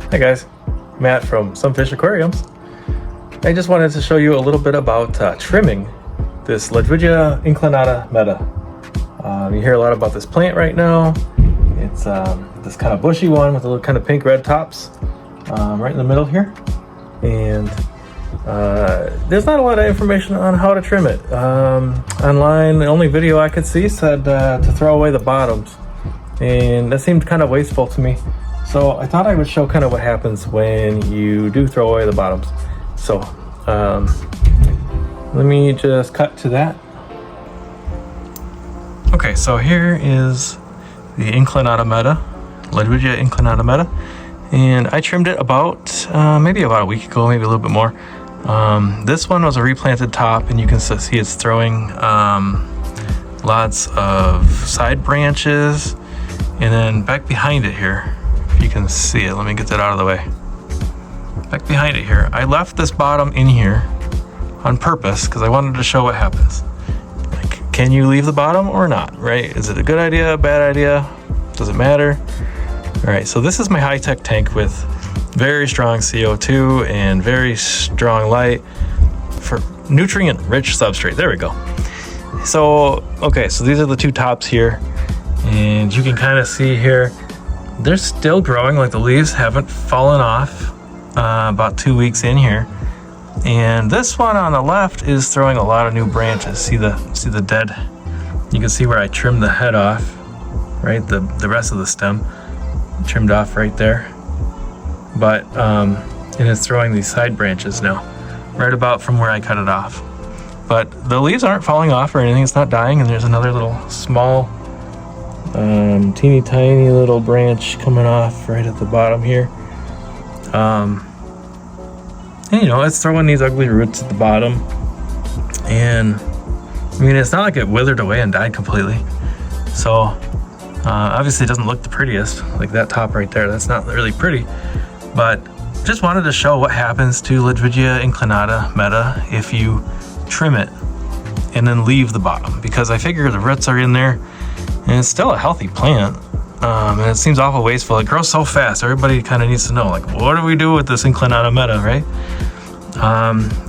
Hi guys, Matt from Some Fish Aquariums. I just wanted to show you a little bit about trimming this Ludwigia inclinata Meta. You hear a lot about this plant right now. It's this kind of bushy one with a little kind of pink red tops right in the middle here. And there's not a lot of information on how to trim it. Online, the only video I could see said to throw away the bottoms. And that seemed kind of wasteful to me. So I thought I would show kind of what happens when you do throw away the bottoms. So let me just cut to that. Okay, so here is the inclinata Meta, Ludwigia inclinata Meta. And I trimmed it about, maybe about a week ago, maybe a little bit more. This one was a replanted top, and you can see it's throwing lots of side branches. And then back behind it here, if you can see it, let me get that out of the way. Back behind it here, I left this bottom in here on purpose because I wanted to show what happens. Like, can you leave the bottom or not, right? Is it a good idea, a bad idea? Does it matter? All right, so this is my high-tech tank with very strong CO2 and very strong light for nutrient-rich substrate. There we go. So, okay, so these are the two tops here. And you can kind of see here, they're still growing, like the leaves haven't fallen off about 2 weeks in here. And this one on the left is throwing a lot of new branches. See the dead, you can see where I trimmed the head off, right? The rest of the stem trimmed off right there. But, and it's throwing these side branches now, right about from where I cut it off. But the leaves aren't falling off or anything, it's not dying, and there's another little small teeny tiny little branch coming off right at the bottom here. And you know, it's throwing these ugly roots at the bottom. And I mean, it's not like it withered away and died completely. So obviously it doesn't look the prettiest, like that top right there. That's not really pretty. But just wanted to show what happens to Ludwigia inclinata Meta if you trim it and then leave the bottom, because I figure the roots are in there. And it's still a healthy plant, and it seems awful wasteful. It grows so fast. Everybody kind of needs to know, like, what do we do with this inclinata Meta, right?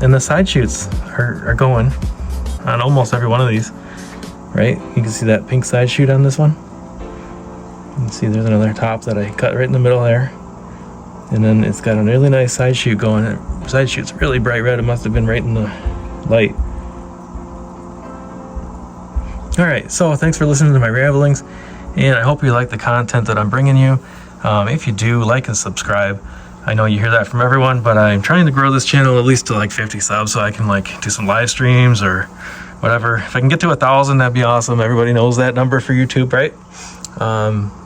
And the side shoots are going on almost every one of these, right? You can see that pink side shoot on this one. You can see there's another top that I cut right in the middle there. And then it's got a really nice side shoot going. The side shoot's really bright red. It must have been right in the light. All right, so thanks for listening to my ramblings, and I hope you like the content that I'm bringing you. If you do, like and subscribe. I know you hear that from everyone, but I'm trying to grow this channel at least to like 50 subs so I can like do some live streams or whatever. If I can get to 1,000, that'd be awesome. Everybody knows that number for YouTube, right?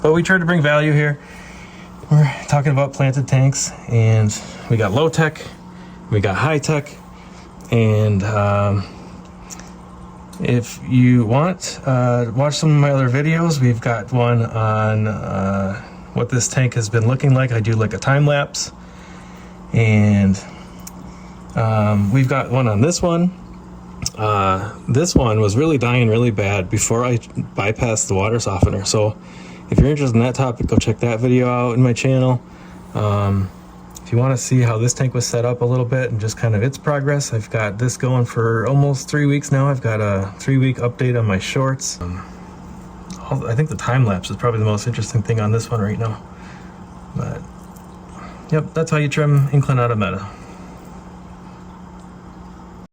But we try to bring value here. We're talking about planted tanks, and we got low tech, we got high tech, and if you want, watch some of my other videos. We've got one on what this tank has been looking like. I do like a time lapse. And we've got one on this one. This one was really dying really bad before I bypassed the water softener. So if you're interested in that topic, go check that video out in my channel. If you want to see how this tank was set up a little bit and just kind of its progress, I've got this going for almost 3 weeks now. I've got a 3-week update on my shorts. I think the time lapse is probably the most interesting thing on this one right now. But yep, that's how you trim inclinata Meta.